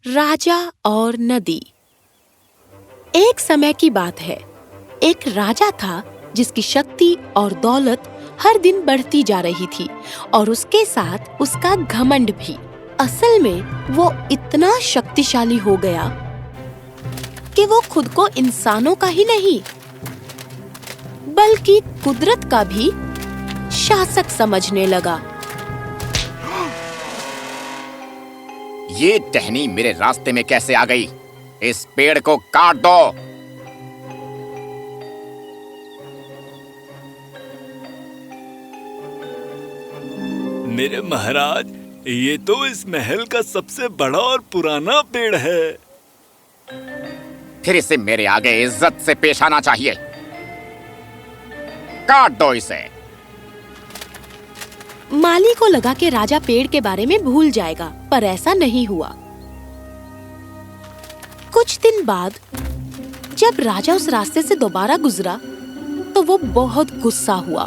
राजा और नदी। एक समय की बात है। एक राजा था जिसकी शक्ति और दौलत हर दिन बढ़ती जा रही थी और उसके साथ उसका घमंड भी। असल में वो इतना शक्तिशाली हो गया कि वो खुद को इंसानों का ही नहीं बल्कि कुदरत का भी शासक समझने लगा। ये टहनी मेरे रास्ते में कैसे आ गई? इस पेड़ को काट दो। मेरे महाराज, ये तो इस महल का सबसे बड़ा और पुराना पेड़ है। फिर इसे मेरे आगे इज्जत से पेश आना चाहिए। काट दो इसे। माली को लगा कि राजा पेड़ के बारे में भूल जाएगा, पर ऐसा नहीं हुआ। कुछ दिन बाद जब राजा उस रास्ते से दोबारा गुजरा तो वो बहुत गुस्सा हुआ।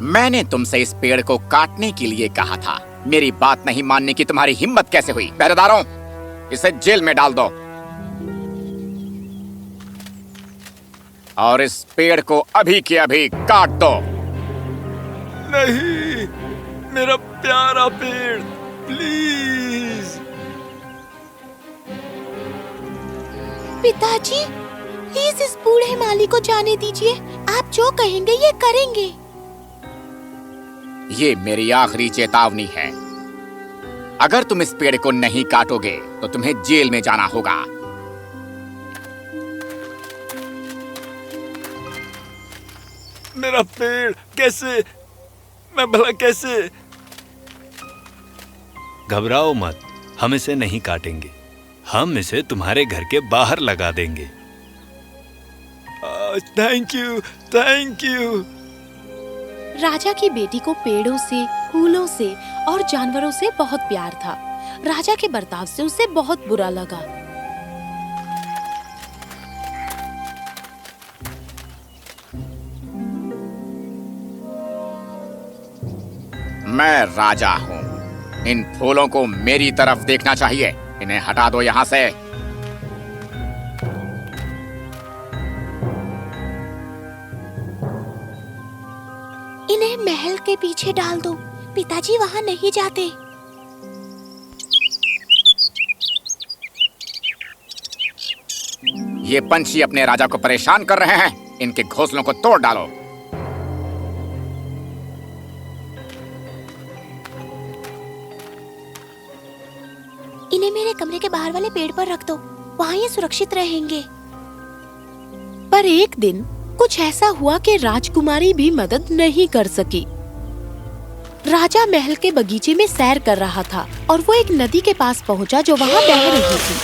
मैंने तुमसे इस पेड़ को काटने के लिए कहा था। मेरी बात नहीं मानने की तुम्हारी हिम्मत कैसे हुई? पहरेदारों, इसे जेल में डाल दो और इस पेड़ को अभी के अभी काट दो। नहीं, मेरा प्यारा पेड़, प्लीज। पिताजी, प्लीज इस बूढ़े माली को जाने दीजिए। आप जो कहेंगे ये करेंगे। ये मेरी आखिरी चेतावनी है। अगर तुम इस पेड़ को नहीं काटोगे तो तुम्हें जेल में जाना होगा। मेरा पेड़ कैसे? मैं भला कैसे? घबराओ मत, हम इसे नहीं काटेंगे। हम इसे तुम्हारे घर के बाहर लगा देंगे। Thank you, thank you. राजा की बेटी को पेड़ों से, फूलों से और जानवरों से बहुत प्यार था। राजा के बर्ताव से उसे बहुत बुरा लगा। मैं राजा हूँ। इन फूलों को मेरी तरफ देखना चाहिए। इन्हें हटा दो यहाँ से। इन्हें महल के पीछे डाल दो। पिताजी वहाँ नहीं जाते। ये पंछी अपने राजा को परेशान कर रहे हैं। इनके घोंसलों को तोड़ डालो। इन्हें मेरे कमरे के बाहर वाले पेड़ पर रख दो। वहाँ ये सुरक्षित रहेंगे। पर एक दिन कुछ ऐसा हुआ कि राजकुमारी भी मदद नहीं कर सकी। राजा महल के बगीचे में सैर कर रहा था और वो एक नदी के पास पहुंचा जो वहाँ बह रही थी।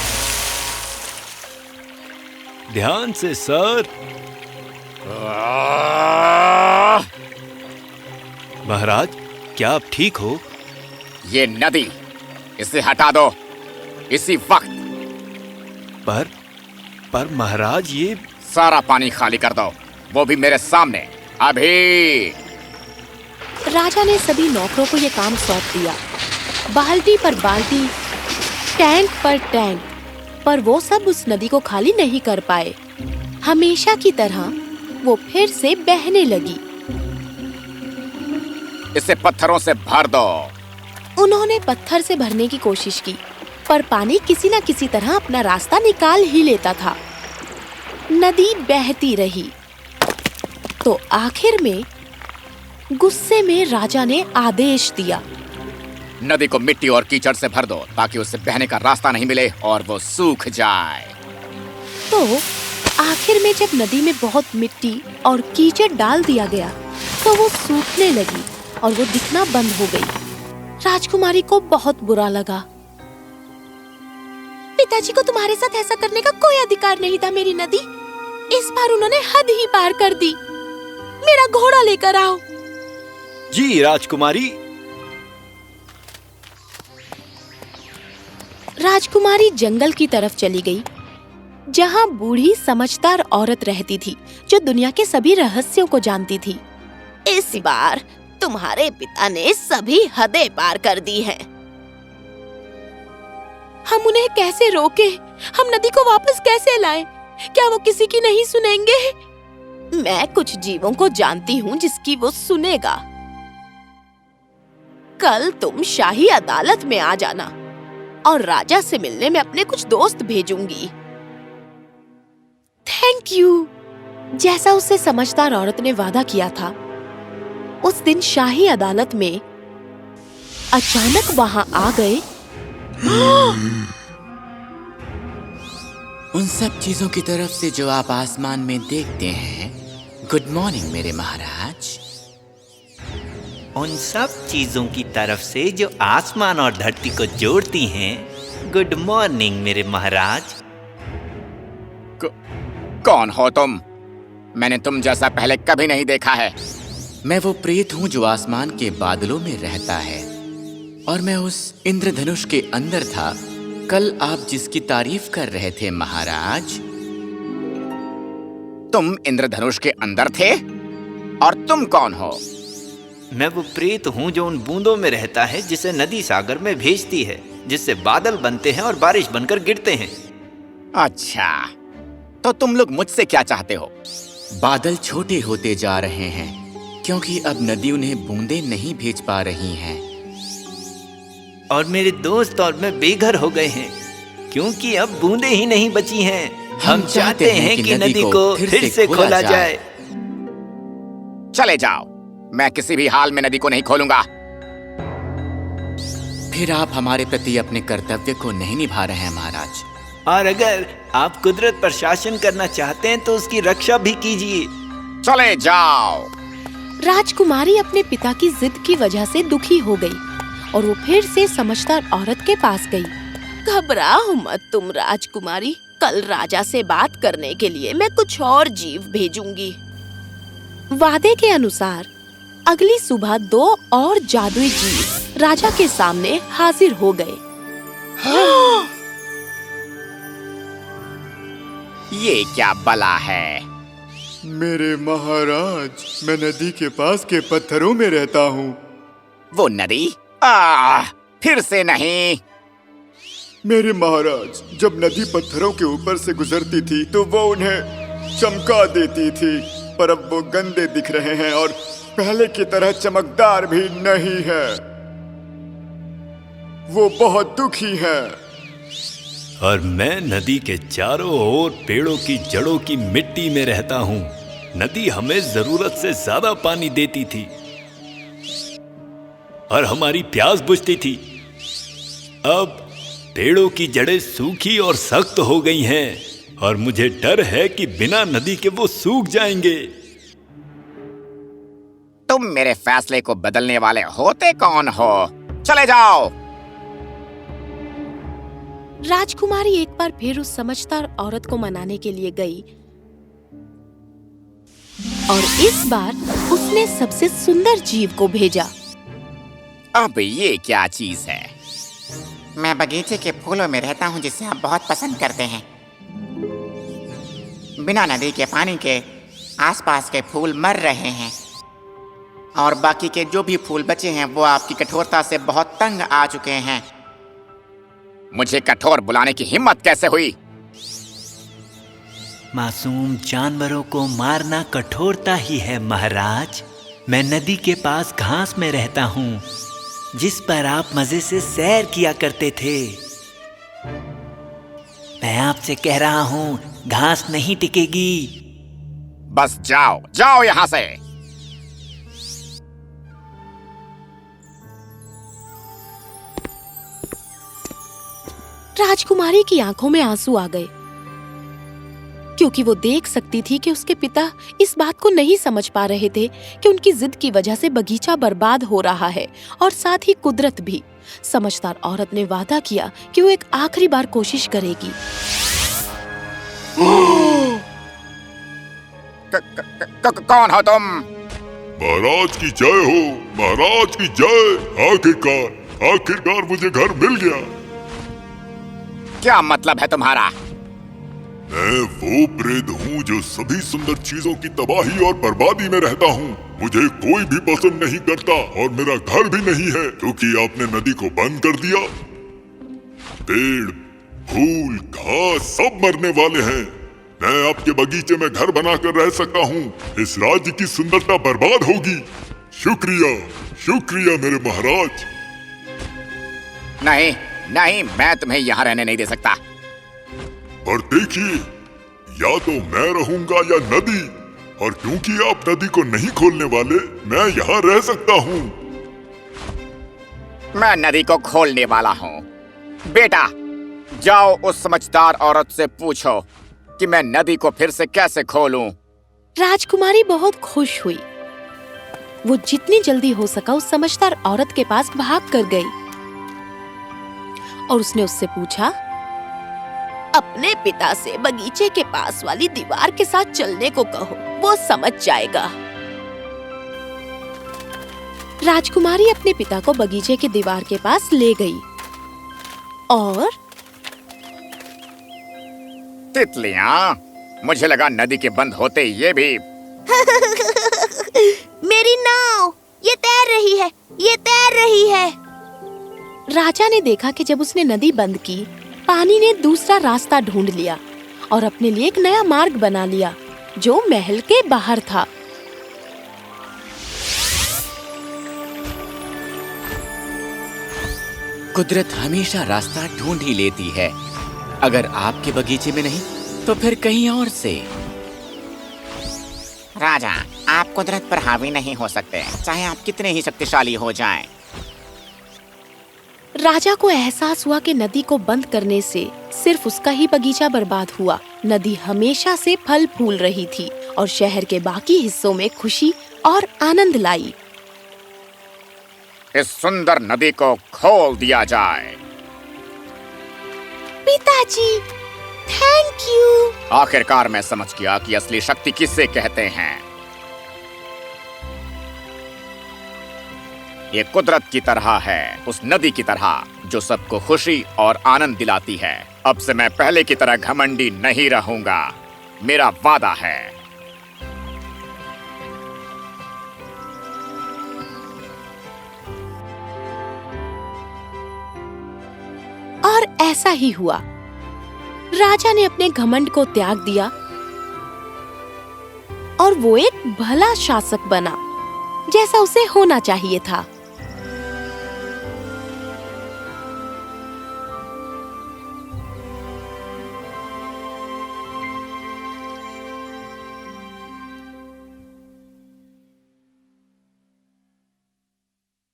ध्यान से सर। महाराज, क्या आप ठीक हो? ये नदी, इसे हटा दो इसी वक्त। पर महाराज, ये सारा पानी खाली कर दो, वो भी मेरे सामने, अभी। राजा ने सभी नौकरों को ये काम सौंप दिया। बाल्टी पर बाल्टी, टैंक पर टैंक, पर वो सब उस नदी को खाली नहीं कर पाए। हमेशा की तरह वो फिर से बहने लगी। इसे पत्थरों से भर दो। उन्होंने पत्थर से भरने की कोशिश की, पर पानी किसी न किसी तरह अपना रास्ता निकाल ही लेता था। नदी बहती रही तो आखिर में गुस्से में राजा ने आदेश दिया, नदी को मिट्टी और कीचड़ से भर दो ताकि उसे बहने का रास्ता नहीं मिले और वो सूख जाए। तो आखिर में जब नदी में बहुत मिट्टी और कीचड़ डाल दिया गया तो वो सूखने लगी और वो दिखना बंद हो गई। राजकुमारी को बहुत बुरा लगा। पिताजी को तुम्हारे साथ ऐसा करने का कोई अधिकार नहीं था मेरी नदी। इस बार उन्होंने हद ही पार कर दी। मेरा घोड़ा लेकर आओ। जी राजकुमारी। राजकुमारी जंगल की तरफ चली गई, जहाँ बूढ़ी समझदार औरत रहती थी जो दुनिया के सभी रहस्यों को जानती थी। इस बार तुम्हारे पिता ने सभी हदें पार कर दी हैं। हम उन्हें कैसे रोके? हम नदी को वापस कैसे लाएं? क्या वो किसी की नहीं सुनेंगे? मैं कुछ जीवों को जानती हूँ जिसकी वो सुनेगा। कल तुम शाही अदालत में आ जाना और राजा से मिलने में अपने कुछ दोस्त भेजूंगी। Thank you. जैसा उससे समझदार औरत ने वादा किया था, उस दिन शाही अदालत में अचानक वहां आ गए उन सब चीजों की तरफ से जो आप आसमान में देखते हैं। गुड मॉर्निंग मेरे महाराज। उन सब चीजों की तरफ से जो आसमान और धरती को जोड़ती हैं। गुड मॉर्निंग मेरे महाराज। कौन हो तुम? मैंने तुम जैसा पहले कभी नहीं देखा है। मैं वो प्रेत हूँ जो आसमान के बादलों में रहता है, और मैं उस इंद्रधनुष के अंदर था कल आप जिसकी तारीफ कर रहे थे महाराज। तुम इंद्रधनुष के अंदर थे? और तुम कौन हो? मैं वो प्रेत हूँ जो उन बूंदों में रहता है जिसे नदी सागर में भेजती है, जिससे बादल बनते हैं और बारिश बनकर गिरते हैं। अच्छा, तो तुम लोग मुझसे क्या चाहते हो? बादल छोटे होते जा रहे हैं क्योंकि अब नदी उन्हें बूंदें नहीं भेज पा रही हैं। और मेरे दोस्त और मैं बेघर हो गए हैं क्योंकि अब बूंदें ही नहीं बची हैं। हम चाहते हैं कि नदी को फिर से खोला जाए। चले जाओ, मैं किसी भी हाल में नदी को नहीं खोलूंगा। फिर आप हमारे प्रति अपने कर्तव्य को नहीं निभा रहे हैं महाराज। और अगर आप कुदरत पर शासन करना चाहते हैं तो उसकी रक्षा भी कीजिए। चले जाओ। राजकुमारी अपने पिता की जिद की वजह से दुखी हो गई और वो फिर से समझदार औरत के पास गई। घबराओ मत तुम राजकुमारी, कल राजा से बात करने के लिए मैं कुछ और जीव भेजूंगी। वादे के अनुसार अगली सुबह 2 और जादुई जीव राजा के सामने हाजिर हो गए। ये क्या बला है? मेरे महाराज, मैं नदी के पास के पत्थरों में रहता हूँ। वो नदी? फिर से नहीं। मेरे महाराज, जब नदी पत्थरों के ऊपर से गुजरती थी तो वो उन्हें चमका देती थी, पर अब वो गंदे दिख रहे हैं और पहले की तरह चमकदार भी नहीं है। वो बहुत दुखी है। और मैं नदी के चारों ओर पेड़ों की जड़ों की मिट्टी में रहता हूँ। नदी हमें जरूरत से ज्यादा पानी देती थी और हमारी प्यास बुझती थी। अब पेड़ों की जड़ें सूखी और सख्त हो गई हैं और मुझे डर है कि बिना नदी के वो सूख जाएंगे। तुम मेरे फैसले को बदलने वाले होते कौन हो? चले जाओ। राजकुमारी एक बार फिर उस समझदार औरत को मनाने के लिए गई और इस बार उसने सबसे सुंदर जीव को भेजा। अब ये क्या चीज है? मैं बगीचे के फूलों में रहता हूँ जिसे आप बहुत पसंद करते हैं। बिना नदी के पानी के आसपास के फूल मर रहे हैं और बाकी के जो भी फूल बचे हैं वो आपकी कठोरता से बहुत तंग आ चुके हैं। मुझे कठोर बुलाने की हिम्मत कैसे हुई? मासूम जानवरों को मारना कठोरता ही है महाराज। मैं नदी के पास घास में रहता हूँ जिस पर आप मजे से सैर किया करते थे। मैं आपसे कह रहा हूँ, घास नहीं टिकेगी। बस जाओ, जाओ यहाँ से। राजकुमारी की आंखों में आंसू आ गए क्योंकि वो देख सकती थी कि उसके पिता इस बात को नहीं समझ पा रहे थे कि उनकी जिद की वजह से बगीचा बर्बाद हो रहा है और साथ ही कुदरत भी। समझदार औरत ने वादा किया कि वो एक आखिरी बार कोशिश करेगी। कौन हो तुम? महाराज की जय हो, महाराज की जय। आखिरकार मुझे घर मिल गया। क्या मतलब है तुम्हारा? मैं वो प्रेत हूँ जो सभी सुंदर चीजों की तबाही और बर्बादी में रहता हूँ। मुझे कोई भी पसंद नहीं करता और मेरा घर भी नहीं है क्योंकि आपने नदी को बंद कर दिया। पेड़, फूल, घास सब मरने वाले हैं। मैं आपके बगीचे में घर बनाकर रह सकता हूँ। इस राज्य की सुंदरता बर्बाद होगी। शुक्रिया, शुक्रिया मेरे महाराज। नहीं नहीं, मैं तुम्हें यहाँ रहने नहीं दे सकता। और देखिए, या तो मैं रहूंगा या नदी, और क्योंकि आप नदी को नहीं खोलने वाले, मैं यहाँ रह सकता हूँ। मैं नदी को खोलने वाला हूँ। बेटा, जाओ उस समझदार औरत से पूछो कि मैं नदी को फिर से कैसे खोलूं। राजकुमारी बहुत खुश हुई। वो जितनी जल्दी हो सका उस समझदार औरत के पास भाग कर गई और उसने उससे पूछा, अपने पिता से बगीचे के पास वाली दीवार के साथ चलने को कहो, वो समझ जाएगा। राजकुमारी अपने पिता को बगीचे की दीवार के पास ले गई और तितलियां, मुझे लगा नदी के बंद होते ये भी। मेरी नाव, ये तैर रही है, ये तैर रही है। राजा ने देखा कि जब उसने नदी बंद की, पानी ने दूसरा रास्ता ढूंढ लिया और अपने लिए एक नया मार्ग बना लिया जो महल के बाहर था। कुदरत हमेशा रास्ता ढूंढ ही लेती है। अगर आपके बगीचे में नहीं तो फिर कहीं और से। राजा, आप कुदरत पर हावी नहीं हो सकते, चाहे आप कितने ही शक्तिशाली हो जाएं। राजा को एहसास हुआ कि नदी को बंद करने से सिर्फ उसका ही बगीचा बर्बाद हुआ। नदी हमेशा से फल फूल रही थी और शहर के बाकी हिस्सों में खुशी और आनंद लाई। इस सुंदर नदी को खोल दिया जाए। पिताजी, थैंक यू। आखिरकार मैं समझ गया कि असली शक्ति किसे कहते हैं। ये कुदरत की तरह है, उस नदी की तरह जो सबको खुशी और आनंद दिलाती है। अब से मैं पहले की तरह घमंडी नहीं रहूंगा, मेरा वादा है। और ऐसा ही हुआ। राजा ने अपने घमंड को त्याग दिया और वो एक भला शासक बना, जैसा उसे होना चाहिए था।